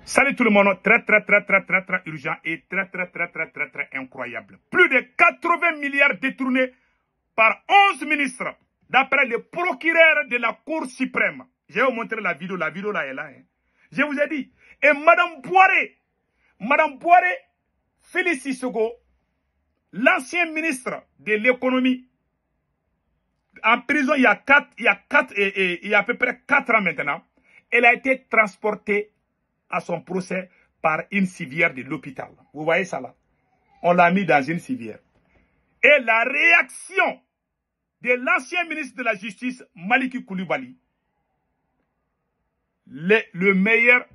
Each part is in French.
Salut tout le monde, très urgent et très incroyable. Plus de 80 milliards détournés par 11 ministres, d'après le procureur de la Cour suprême. Je vais vous montrer la vidéo là est là. Hein. Je vous ai dit. Et Madame Boiré, Félix Sissoko, l'ancien ministre de l'économie, en prison il y a à peu près 4 ans maintenant, elle a été transportée à son procès par une civière de l'hôpital. Vous voyez ça là? On l'a mis dans une civière. Et la réaction de l'ancien ministre de la Justice, Maliki Koulibaly, le meilleur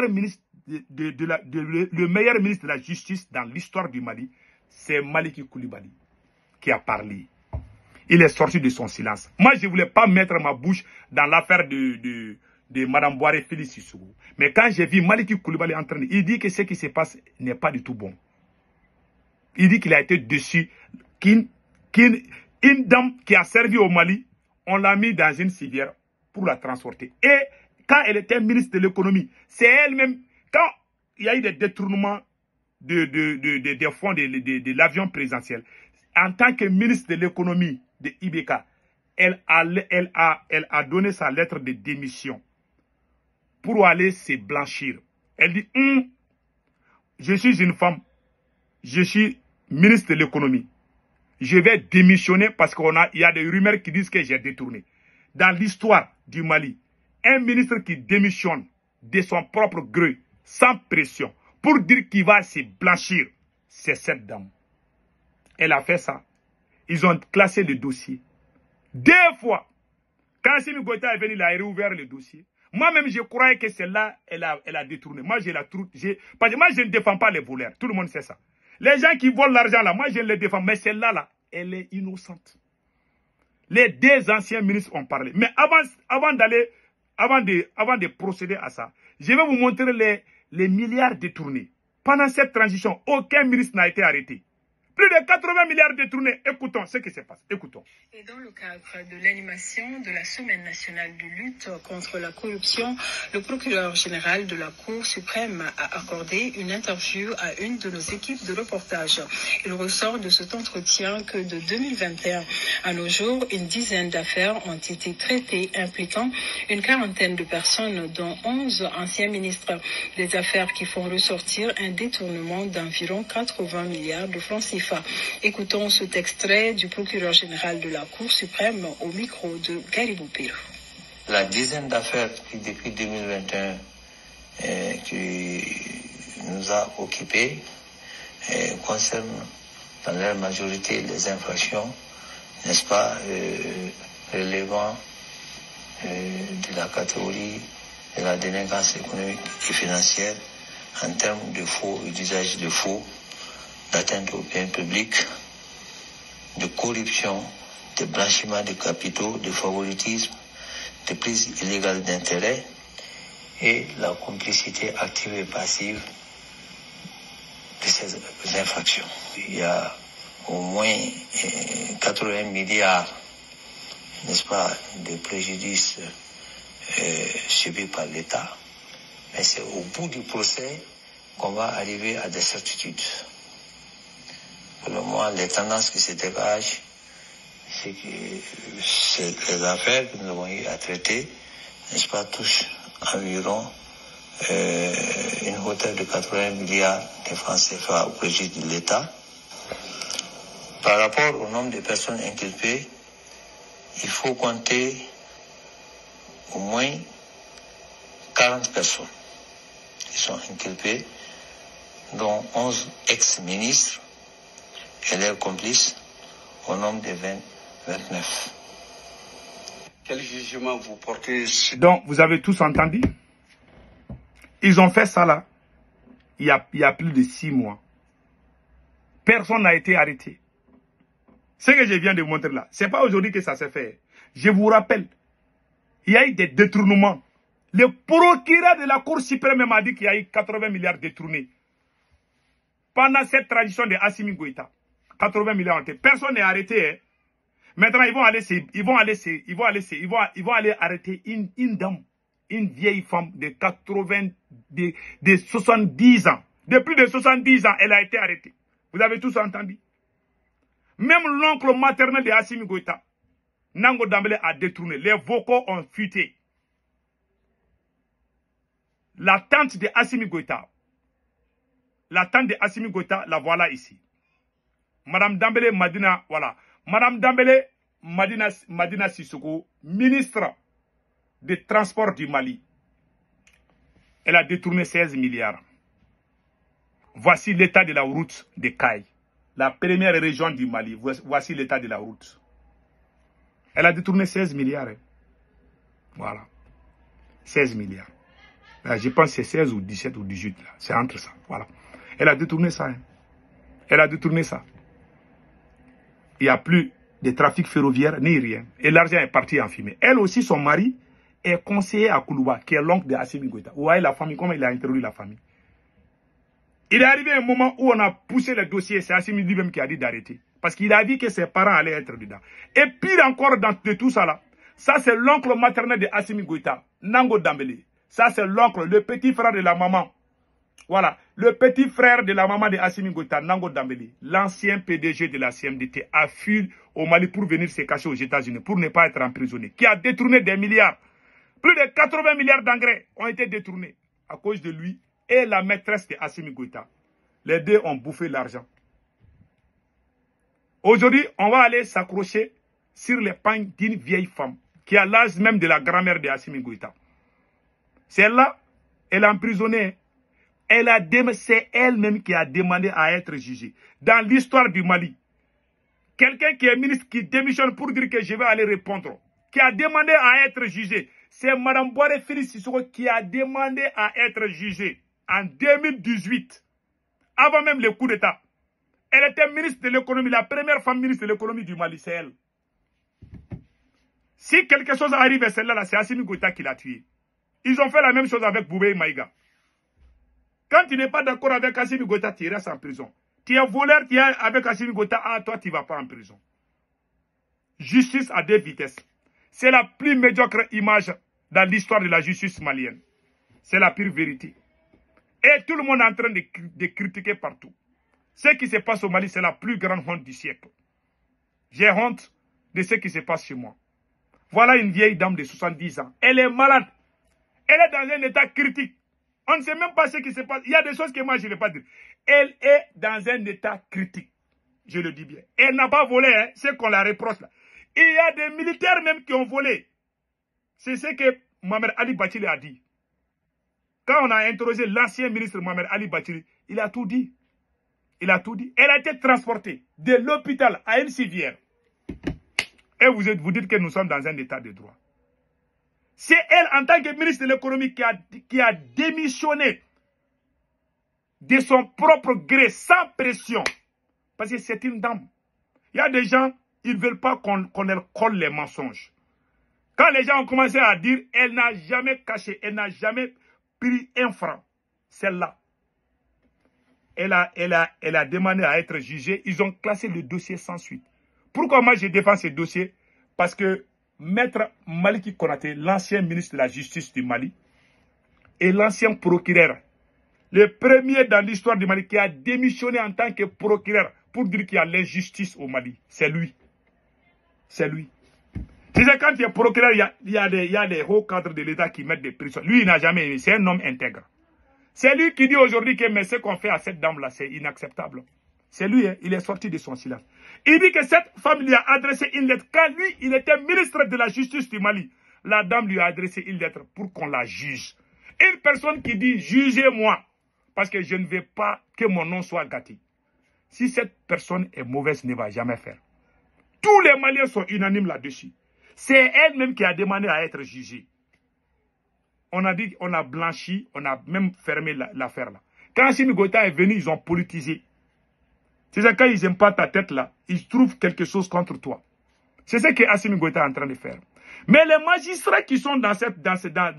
ministre le meilleur ministre de la Justice dans l'histoire du Mali, c'est Maliki Koulibaly qui a parlé. Il est sorti de son silence. Moi, je ne voulais pas mettre ma bouche dans l'affaire de Madame Boiré Félix Sissoko. Mais quand j'ai vu Maliki Koulibaly en train de... Il dit que ce qui se passe n'est pas du tout bon. Il dit qu'il a été déçu qu'une dame qui a servi au Mali, on l'a mis dans une civière pour la transporter. Et quand elle était ministre de l'économie, c'est elle-même, quand il y a eu des détournements des fonds de l'avion présidentiel, en tant que ministre de l'économie de IBK, elle a donné sa lettre de démission pour aller se blanchir. Elle dit, je suis une femme, je suis ministre de l'économie. Je vais démissionner parce qu'il y a des rumeurs qui disent que j'ai détourné. Dans l'histoire du Mali, un ministre qui démissionne de son propre gré, sans pression, pour dire qu'il va se blanchir, c'est cette dame. Elle a fait ça. Ils ont classé le dossier. 2 fois. Quand Assimi Goïta est venu, il a réouvert le dossier. Moi-même, je croyais que celle-là, elle a détourné. Moi, parce que moi, je ne défends pas les voleurs. Tout le monde sait ça. Les gens qui volent l'argent, là, moi, je ne les défends. Mais celle-là, là, elle est innocente. Les 2 anciens ministres ont parlé. Mais avant de procéder à ça, je vais vous montrer les milliards détournés. Pendant cette transition, aucun ministre n'a été arrêté. Plus de 80 milliards détournés. Écoutons ce qui se passe. Écoutons. Et dans le cadre de l'animation de la Semaine nationale de lutte contre la corruption, le procureur général de la Cour suprême a accordé une interview à une de nos équipes de reportage. Il ressort de cet entretien que de 2021 à nos jours, une dizaine d'affaires ont été traitées impliquant une quarantaine de personnes, dont 11 anciens ministres. Des affaires qui font ressortir un détournement d'environ 80 milliards de francs CFA. Écoutons cet extrait du procureur général de la Cour suprême au micro de Garibou Pirou. La dizaine d'affaires qui, depuis 2021, qui nous a occupés concerne dans leur majorité les infractions, n'est-ce pas, relevant de la catégorie de la délinquance économique et financière en termes de faux et d'usage de faux, d'atteinte aux biens publics, de corruption, de blanchiment de capitaux, de favoritisme, de prise illégale d'intérêt et la complicité active et passive de ces infractions. Il y a au moins 80 milliards, n'est-ce pas, de préjudices subis par l'État. Mais c'est au bout du procès qu'on va arriver à des certitudes. Pour le moment, les tendances qui se dégagent, c'est que les affaires que nous avons eu à traiter, n'est-ce pas, touchent environ une hauteur de 80 milliards de francs CFA au préjudice de l'État. Par rapport au nombre de personnes inculpées, il faut compter au moins 40 personnes qui sont inculpées, dont 11 ex-ministres et leurs complices, au nombre de 29. Quel jugement vous portez sur... Donc, vous avez tous entendu? Ils ont fait ça là, il y a plus de 6 mois. Personne n'a été arrêté. Ce que je viens de vous montrer là, ce n'est pas aujourd'hui que ça s'est fait. Je vous rappelle, il y a eu des détournements. Le procureur de la Cour suprême m'a dit qu'il y a eu 80 milliards détournés. Pendant cette tradition de Assimi Goïta. 80 milliards ont été. Personne n'est arrêté. Hein. Maintenant, ils vont aller arrêter une dame, une vieille femme de de 70 ans. De plus de 70 ans, elle a été arrêtée. Vous avez tous entendu. Même l'oncle maternel de Assimi Goïta, Nango Dambélé a détourné. Les vocaux ont fuité. La tante de Assimi Goïta, la voilà ici. Madame Dambélé Madina, voilà. Madame Dambélé Madina Sissoko, ministre des Transports du Mali. Elle a détourné 16 milliards. Voici l'état de la route de Kaye, la première région du Mali. Voici l'état de la route. Elle a détourné 16 milliards. Hein. Voilà. 16 milliards. Là, je pense que c'est 16 ou 17 ou 18. C'est entre ça. Voilà. Elle a détourné ça. Hein. Elle a détourné ça. Il n'y a plus de trafic ferroviaire ni rien. Et l'argent est parti en fumée. Elle aussi, son mari, est conseiller à Koulouba, qui est l'oncle de Assimi Goïta. Vous voyez la famille, comment il a introduit la famille. Il est arrivé un moment où on a poussé le dossier, c'est Assimi lui-même qui a dit d'arrêter. Parce qu'il a dit que ses parents allaient être dedans. Et pire encore de tout ça là, ça c'est l'oncle maternel de Assimi Goïta, Nango Dambélé. Ça c'est l'oncle, le petit frère de la maman. Voilà, le petit frère de la maman de Assimi Goïta, Nango Dambélé, l'ancien PDG de la CMDT, a fui au Mali pour venir se cacher aux États-Unis, pour ne pas être emprisonné, qui a détourné des milliards. Plus de 80 milliards d'engrais ont été détournés à cause de lui et la maîtresse de Assimi Goïta. Les deux ont bouffé l'argent. Aujourd'hui, on va aller s'accrocher sur les pagnes d'une vieille femme qui a l'âge même de la grand-mère de Assimi Goïta. Celle-là, elle est emprisonnée. C'est elle-même qui a demandé à être jugée. Dans l'histoire du Mali, quelqu'un qui est ministre qui démissionne pour dire que je vais aller répondre, qui a demandé à être jugé, c'est Mme Boire Félix Sissoko qui a demandé à être jugée en 2018, avant même le coup d'État. Elle était ministre de l'économie, la première femme ministre de l'économie du Mali, c'est elle. Si quelque chose arrive à celle-là, c'est Assimi Goïta qui l'a tuée. Ils ont fait la même chose avec Boubé Maïga. Quand tu n'es pas d'accord avec Assimi Goïta, tu restes en prison. Tu es voleur, tu es avec Assimi Goïta, toi tu ne vas pas en prison. Justice à deux vitesses. C'est la plus médiocre image dans l'histoire de la justice malienne. C'est la pure vérité. Et tout le monde est en train de critiquer partout. Ce qui se passe au Mali, c'est la plus grande honte du siècle. J'ai honte de ce qui se passe chez moi. Voilà une vieille dame de 70 ans. Elle est malade. Elle est dans un état critique. On ne sait même pas ce qui se passe. Il y a des choses que moi je ne vais pas dire. Elle est dans un état critique. Je le dis bien. Elle n'a pas volé, hein, c'est qu'on la reproche là. Il y a des militaires même qui ont volé. C'est ce que Mohamed Ali Bachili a dit. Quand on a interrogé l'ancien ministre Mohamed Ali Bachili, il a tout dit. Il a tout dit. Elle a été transportée de l'hôpital à une civière. Et vous dites que nous sommes dans un état de droit. C'est elle, en tant que ministre de l'économie, qui a démissionné de son propre gré, sans pression. Parce que c'est une dame. Il y a des gens, ils ne veulent pas qu'on leur colle les mensonges. Quand les gens ont commencé à dire, elle n'a jamais caché, elle n'a jamais pris un franc. Celle-là. Elle a demandé à être jugée. Ils ont classé le dossier sans suite. Pourquoi moi je défends ce dossier? Parce que Maître Maliki Konaté, l'ancien ministre de la Justice du Mali, et l'ancien procureur, le premier dans l'histoire du Mali qui a démissionné en tant que procureur pour dire qu'il y a l'injustice au Mali, c'est lui. C'est lui. Tu sais, quand il y a procureur, il y a des hauts cadres de l'État qui mettent des prisons. Lui, il n'a jamais aimé. C'est un homme intègre. C'est lui qui dit aujourd'hui que mais ce qu'on fait à cette dame-là, c'est inacceptable. C'est lui, hein, il est sorti de son silence. Il dit que cette femme lui a adressé une lettre. Quand lui, il était ministre de la Justice du Mali, la dame lui a adressé une lettre pour qu'on la juge. Une personne qui dit, jugez-moi, parce que je ne veux pas que mon nom soit gâté. Si cette personne est mauvaise, ne va jamais faire. Tous les Maliens sont unanimes là-dessus. C'est elle-même qui a demandé à être jugée. On a dit, on a blanchi, on a même fermé l'affaire là. Quand Assimi Goïta est venu, ils ont politisé. C'est ça, quand ils n'aiment pas ta tête là, ils trouvent quelque chose contre toi. C'est ce que Assimi Goïta est en train de faire. Mais les magistrats qui sont dans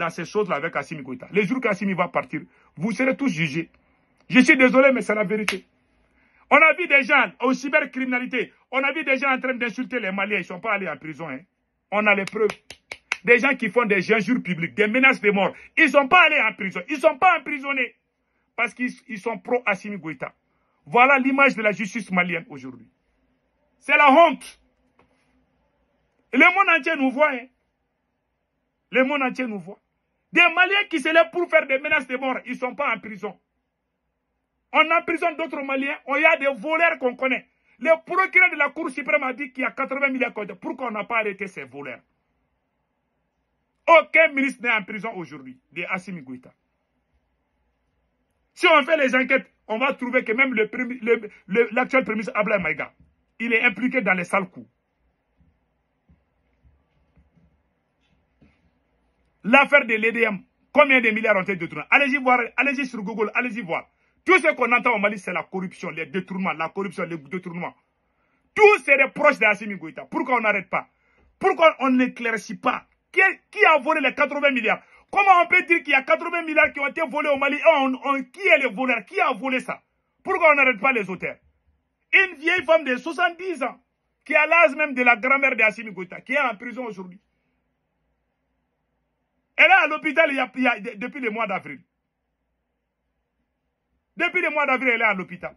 ces choses-là avec Assimi Goïta, les jours qu'Assimi va partir, vous serez tous jugés. Je suis désolé, mais c'est la vérité. On a vu des gens aux cybercriminalité, on a vu des gens en train d'insulter les Maliens, ils ne sont pas allés en prison. Hein. On a les preuves. des gens qui font des injures publiques, des menaces de mort. Ils ne sont pas allés en prison. Ils ne sont pas emprisonnés. Parce qu'ils sont pro-Assimi Goïta. Voilà l'image de la justice malienne aujourd'hui. C'est la honte. Et le monde entier nous voit. Hein. Le monde entier nous voit. Des Maliens qui se lèvent pour faire des menaces de mort, ils ne sont pas en prison. On emprisonne d'autres Maliens. Il y a des voleurs qu'on connaît. Le procureur de la Cour suprême a dit qu'il y a 80 milliards de... Pourquoi on n'a pas arrêté ces voleurs? Aucun ministre n'est en prison aujourd'hui de Assimi Goïta. Si on fait les enquêtes, on va trouver que même l'actuel premier ministre Ablaye Maïga, il est impliqué dans les sales coups. L'affaire de l'EDM, combien de milliards ont été détournés? Allez-y voir, allez-y sur Google, allez-y voir. Tout ce qu'on entend au Mali, c'est la corruption, les détournements, la corruption, les détournements. Tous c'est des proches d'Assimi Goïta. Pourquoi on n'arrête pas? Pourquoi on n'éclaircit pas? Qui a volé les 80 milliards? Comment on peut dire qu'il y a 80 milliards qui ont été volés au Mali? Qui est le voleur? Qui a volé ça? Pourquoi on n'arrête pas les auteurs? Une vieille femme de 70 ans, qui a l'âge même de la grand-mère d'Assimi Goïta, qui est en prison aujourd'hui. Elle est à l'hôpital depuis le mois d'avril. Depuis le mois d'avril, elle est à l'hôpital.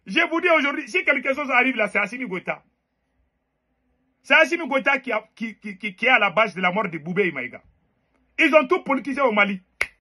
Je vous dis aujourd'hui, si quelque chose arrive là, c'est Assimi Goïta. C'est Assimi Goïta qui est à la base de la mort de Boubé Maïga. Ils ont tout politisé au Mali.